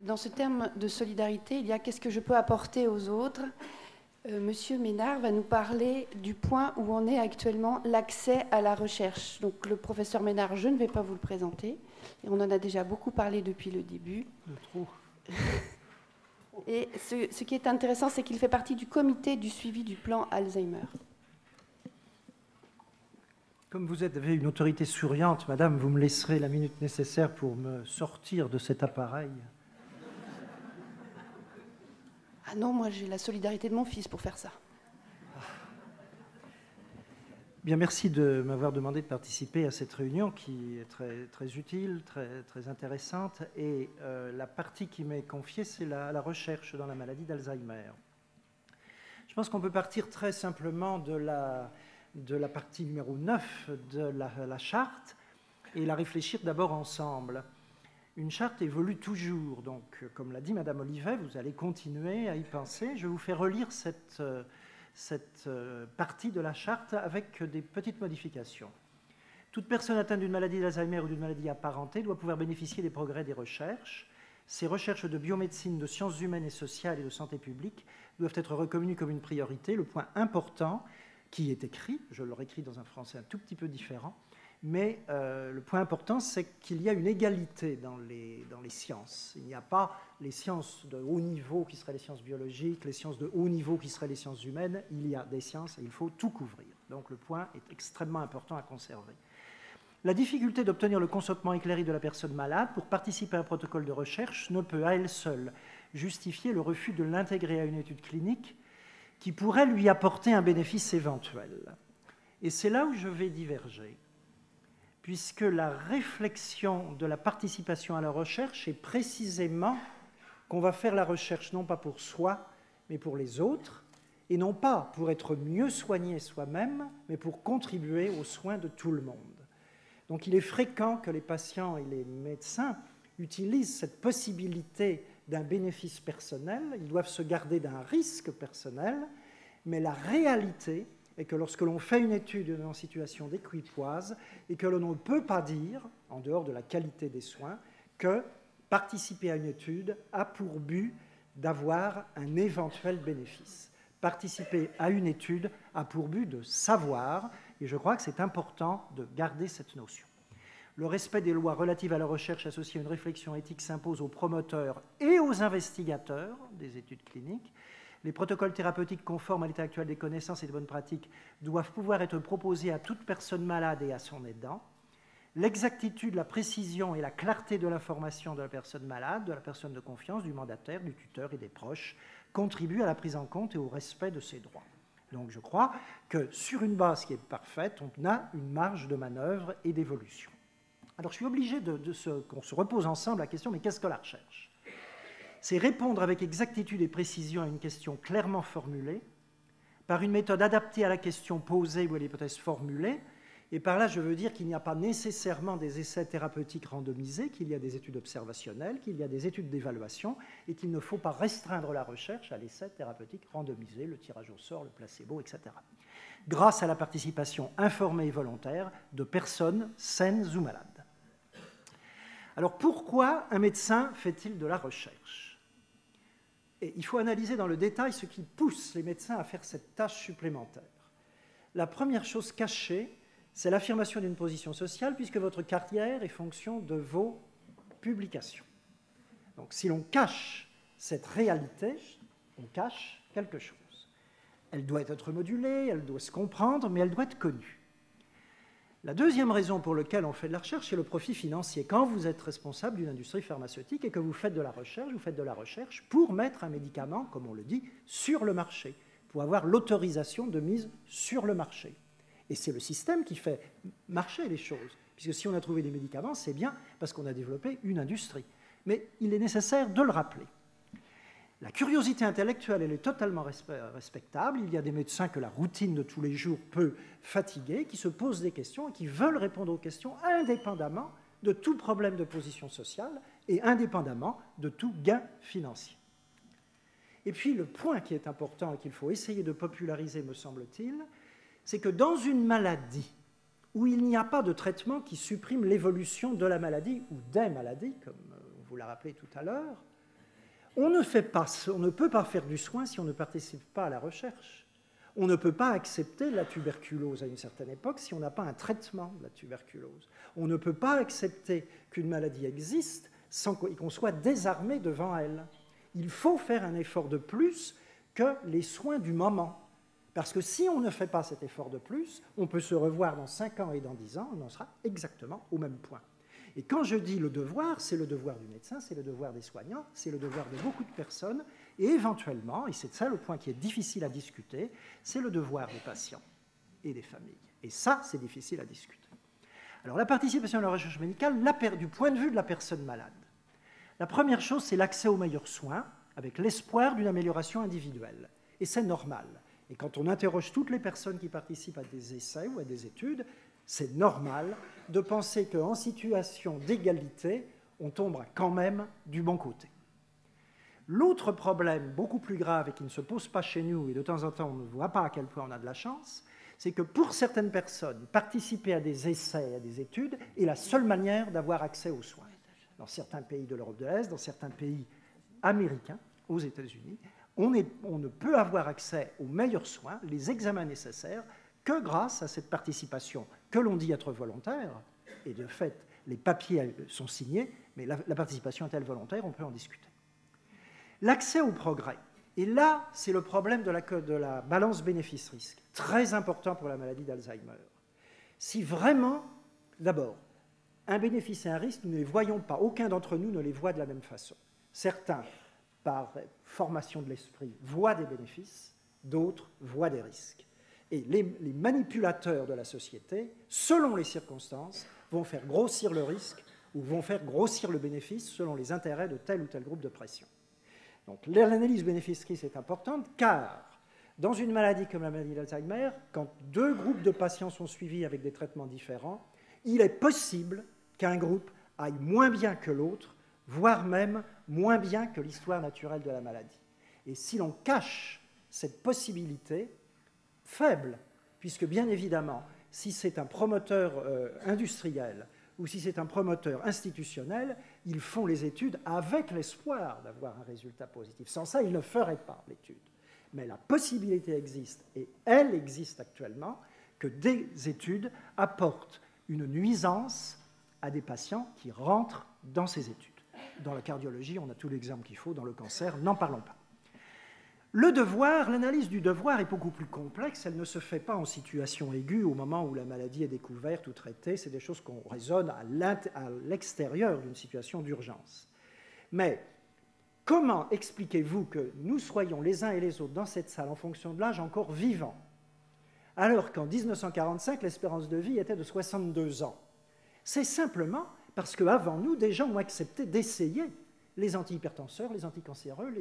Dans ce terme de solidarité, il y a qu'est-ce que je peux apporter aux autres. Monsieur Ménard va nous parler du point où on est actuellement, l'accès à la recherche. Donc le professeur Ménard, je ne vais pas vous le présenter, et on en a déjà beaucoup parlé depuis le début. Trop. Et ce qui est intéressant, c'est qu'il fait partie du comité du suivi du plan Alzheimer. Comme vous avez une autorité souriante, madame, vous me laisserez la minute nécessaire pour me sortir de cet appareil. Ah non, moi j'ai la solidarité de mon fils pour faire ça. Bien, merci de m'avoir demandé de participer à cette réunion qui est très, très utile, très, très intéressante. Et la partie qui m'est confiée, c'est la recherche dans la maladie d'Alzheimer. Je pense qu'on peut partir très simplement de la partie numéro 9 de la charte et la réfléchir d'abord ensemble. Une charte évolue toujours, donc comme l'a dit Madame Olivet, vous allez continuer à y penser. Je vous fais relire cette partie de la charte avec des petites modifications. Toute personne atteinte d'une maladie d'Alzheimer ou d'une maladie apparentée doit pouvoir bénéficier des progrès des recherches. Ces recherches de biomédecine, de sciences humaines et sociales et de santé publique doivent être reconnues comme une priorité. Le point important qui est écrit, je le réécris dans un français un tout petit peu différent, mais le point important, c'est qu'il y a une égalité dans les sciences. Il n'y a pas les sciences de haut niveau qui seraient les sciences biologiques, les sciences de haut niveau qui seraient les sciences humaines. Il y a des sciences et il faut tout couvrir. Donc le point est extrêmement important à conserver. La difficulté d'obtenir le consentement éclairé de la personne malade pour participer à un protocole de recherche ne peut à elle seule justifier le refus de l'intégrer à une étude clinique qui pourrait lui apporter un bénéfice éventuel. Et c'est là où je vais diverger, puisque la réflexion de la participation à la recherche est précisément qu'on va faire la recherche non pas pour soi, mais pour les autres, et non pas pour être mieux soigné soi-même, mais pour contribuer aux soins de tout le monde. Donc il est fréquent que les patients et les médecins utilisent cette possibilité d'un bénéfice personnel, ils doivent se garder d'un risque personnel, mais la réalité est que lorsque l'on fait une étude en situation d'équipoise et que l'on ne peut pas dire, en dehors de la qualité des soins, que participer à une étude a pour but d'avoir un éventuel bénéfice. Participer à une étude a pour but de savoir, et je crois que c'est important de garder cette notion. Le respect des lois relatives à la recherche associée à une réflexion éthique s'impose aux promoteurs et aux investigateurs des études cliniques. Les protocoles thérapeutiques conformes à l'état actuel des connaissances et des bonnes pratiques doivent pouvoir être proposés à toute personne malade et à son aidant. L'exactitude, la précision et la clarté de l'information de la personne malade, de la personne de confiance, du mandataire, du tuteur et des proches contribuent à la prise en compte et au respect de ses droits. Donc je crois que sur une base qui est parfaite, on a une marge de manœuvre et d'évolution. Alors je suis obligé qu'on se repose ensemble la question, mais qu'est-ce que la recherche ? C'est répondre avec exactitude et précision à une question clairement formulée, par une méthode adaptée à la question posée ou à l'hypothèse formulée, et par là je veux dire qu'il n'y a pas nécessairement des essais thérapeutiques randomisés, qu'il y a des études observationnelles, qu'il y a des études d'évaluation, et qu'il ne faut pas restreindre la recherche à l'essai thérapeutique randomisé, le tirage au sort, le placebo, etc. Grâce à la participation informée et volontaire de personnes saines ou malades. Alors pourquoi un médecin fait-il de la recherche ? Et il faut analyser dans le détail ce qui pousse les médecins à faire cette tâche supplémentaire. La première chose cachée, c'est l'affirmation d'une position sociale, puisque votre carrière est fonction de vos publications. Donc si l'on cache cette réalité, on cache quelque chose. Elle doit être modulée, elle doit se comprendre, mais elle doit être connue. La deuxième raison pour laquelle on fait de la recherche, c'est le profit financier. Quand vous êtes responsable d'une industrie pharmaceutique et que vous faites de la recherche pour mettre un médicament, comme on le dit, sur le marché, pour avoir l'autorisation de mise sur le marché. Et c'est le système qui fait marcher les choses. Puisque si on a trouvé des médicaments, c'est bien parce qu'on a développé une industrie. Mais il est nécessaire de le rappeler. La curiosité intellectuelle, elle est totalement respectable. Il y a des médecins que la routine de tous les jours peut fatiguer, qui se posent des questions et qui veulent répondre aux questions indépendamment de tout problème de position sociale et indépendamment de tout gain financier. Et puis le point qui est important et qu'il faut essayer de populariser, me semble-t-il, c'est que dans une maladie où il n'y a pas de traitement qui supprime l'évolution de la maladie ou des maladies, comme vous l'a rappelé tout à l'heure, On ne peut pas faire du soin si on ne participe pas à la recherche. On ne peut pas accepter la tuberculose à une certaine époque si on n'a pas un traitement de la tuberculose. On ne peut pas accepter qu'une maladie existe sans qu'on soit désarmé devant elle. Il faut faire un effort de plus que les soins du moment. Parce que si on ne fait pas cet effort de plus, on peut se revoir dans 5 ans et dans 10 ans, on en sera exactement au même point. Et quand je dis le devoir, c'est le devoir du médecin, c'est le devoir des soignants, c'est le devoir de beaucoup de personnes, et éventuellement, et c'est ça le point qui est difficile à discuter, c'est le devoir des patients et des familles. Et ça, c'est difficile à discuter. Alors la participation à la recherche médicale, du point de vue de la personne malade. La première chose, c'est l'accès aux meilleurs soins, avec l'espoir d'une amélioration individuelle. Et c'est normal. Et quand on interroge toutes les personnes qui participent à des essais ou à des études, c'est normal de penser qu'en situation d'égalité, on tombera quand même du bon côté. L'autre problème, beaucoup plus grave et qui ne se pose pas chez nous, et de temps en temps on ne voit pas à quel point on a de la chance, c'est que pour certaines personnes, participer à des essais, à des études, est la seule manière d'avoir accès aux soins. Dans certains pays de l'Europe de l'Est, dans certains pays américains, aux États-Unis, on ne peut avoir accès aux meilleurs soins, les examens nécessaires, que grâce à cette participation que l'on dit être volontaire, et de fait, les papiers sont signés, mais la participation est-elle volontaire? On peut en discuter. L'accès au progrès. Et là, c'est le problème de la balance bénéfice-risque, très important pour la maladie d'Alzheimer. Si vraiment, d'abord, un bénéfice et un risque, nous ne les voyons pas, aucun d'entre nous ne les voit de la même façon. Certains, par formation de l'esprit, voient des bénéfices, d'autres voient des risques. Et les manipulateurs de la société, selon les circonstances, vont faire grossir le risque ou vont faire grossir le bénéfice selon les intérêts de tel ou tel groupe de pression. Donc l'analyse bénéfice-risque est importante car dans une maladie comme la maladie d'Alzheimer, quand 2 groupes de patients sont suivis avec des traitements différents, il est possible qu'un groupe aille moins bien que l'autre, voire même moins bien que l'histoire naturelle de la maladie. Et si l'on cache cette possibilité, faible, puisque bien évidemment, si c'est un promoteur industriel ou si c'est un promoteur institutionnel, ils font les études avec l'espoir d'avoir un résultat positif. Sans ça, ils ne feraient pas l'étude. Mais la possibilité existe, et elle existe actuellement, que des études apportent une nuisance à des patients qui rentrent dans ces études. Dans la cardiologie, on a tout l'exemple qu'il faut, dans le cancer, n'en parlons pas. Le devoir, l'analyse du devoir est beaucoup plus complexe, elle ne se fait pas en situation aiguë au moment où la maladie est découverte ou traitée, c'est des choses qu'on raisonne à l'extérieur d'une situation d'urgence. Mais comment expliquez-vous que nous soyons les uns et les autres dans cette salle en fonction de l'âge encore vivants, alors qu'en 1945, l'espérance de vie était de 62 ans? C'est simplement parce qu'avant nous, des gens ont accepté d'essayer les antihypertenseurs, les anticancéreux,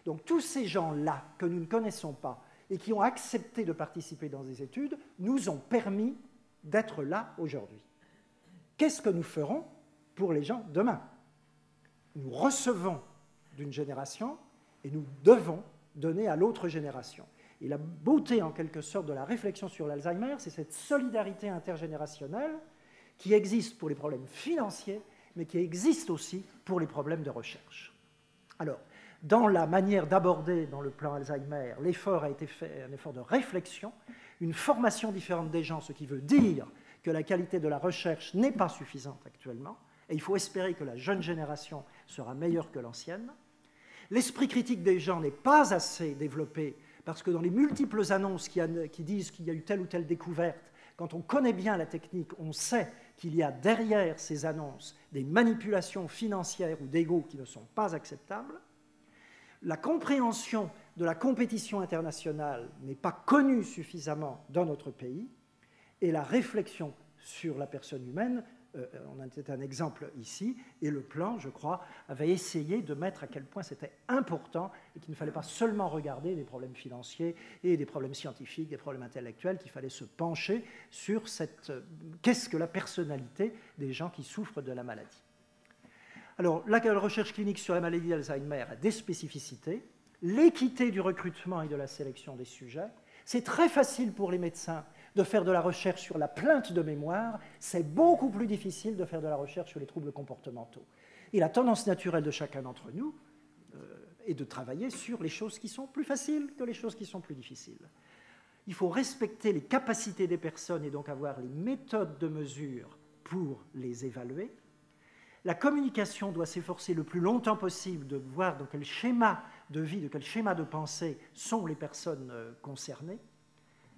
donc tous ces gens-là que nous ne connaissons pas et qui ont accepté de participer dans des études nous ont permis d'être là aujourd'hui. Qu'est-ce que nous ferons pour les gens demain? Nous recevons d'une génération et nous devons donner à l'autre génération. Et la beauté, en quelque sorte, de la réflexion sur l'Alzheimer, c'est cette solidarité intergénérationnelle qui existe pour les problèmes financiers, mais qui existe aussi pour les problèmes de recherche. Alors, dans la manière d'aborder dans le plan Alzheimer, l'effort a été fait, un effort de réflexion, une formation différente des gens, ce qui veut dire que la qualité de la recherche n'est pas suffisante actuellement, et il faut espérer que la jeune génération sera meilleure que l'ancienne. L'esprit critique des gens n'est pas assez développé, parce que dans les multiples annonces qui disent qu'il y a eu telle ou telle découverte, quand on connaît bien la technique, on sait qu'il y a derrière ces annonces des manipulations financières ou d'ego qui ne sont pas acceptables. La compréhension de la compétition internationale n'est pas connue suffisamment dans notre pays, et la réflexion sur la personne humaine, on a peut-être un exemple ici, et le plan, je crois, avait essayé de mettre à quel point c'était important et qu'il ne fallait pas seulement regarder des problèmes financiers et des problèmes scientifiques, des problèmes intellectuels, qu'il fallait se pencher sur qu'est-ce que la personnalité des gens qui souffrent de la maladie. Alors, la recherche clinique sur la maladie d'Alzheimer a des spécificités. L'équité du recrutement et de la sélection des sujets. C'est très facile pour les médecins de faire de la recherche sur la plainte de mémoire. C'est beaucoup plus difficile de faire de la recherche sur les troubles comportementaux. Et la tendance naturelle de chacun d'entre nous, et de travailler sur les choses qui sont plus faciles que les choses qui sont plus difficiles. Il faut respecter les capacités des personnes et donc avoir les méthodes de mesure pour les évaluer. La communication doit s'efforcer le plus longtemps possible de voir dans quel schéma de vie, de quel schéma de pensée sont les personnes concernées.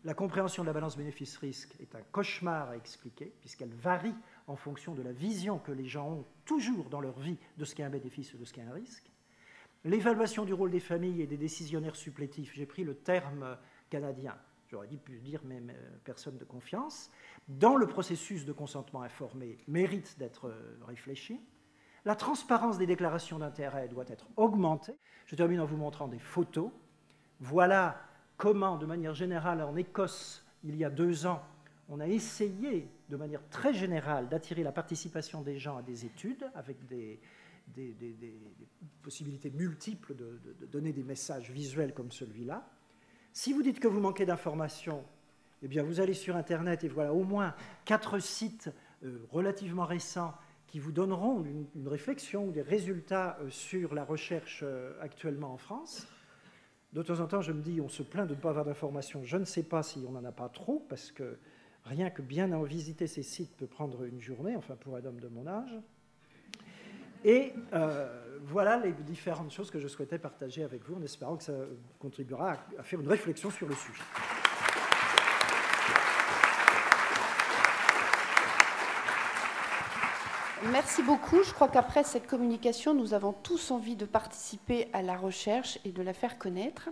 La compréhension de la balance bénéfice-risque est un cauchemar à expliquer, puisqu'elle varie en fonction de la vision que les gens ont toujours dans leur vie de ce qu'est un bénéfice et de ce qu'est un risque. L'évaluation du rôle des familles et des décisionnaires supplétifs, j'ai pris le terme canadien, j'aurais dû dire même personnes de confiance, dans le processus de consentement informé mérite d'être réfléchi. La transparence des déclarations d'intérêt doit être augmentée. Je termine en vous montrant des photos. Voilà comment, de manière générale, en Écosse, il y a 2 ans, on a essayé, de manière très générale, d'attirer la participation des gens à des études, avec des possibilités multiples de donner des messages visuels comme celui-là. Si vous dites que vous manquez d'informations, eh bien vous allez sur Internet et voilà au moins 4 sites relativement récents qui vous donneront une réflexion ou des résultats sur la recherche actuellement en France. De temps en temps, je me dis, on se plaint de ne pas avoir d'informations. Je ne sais pas si on n'en a pas trop, parce que rien que bien en visiter ces sites peut prendre une journée, enfin pour un homme de mon âge. Et voilà les différentes choses que je souhaitais partager avec vous, en espérant que ça contribuera à faire une réflexion sur le sujet. Merci beaucoup. Je crois qu'après cette communication, nous avons tous envie de participer à la recherche et de la faire connaître.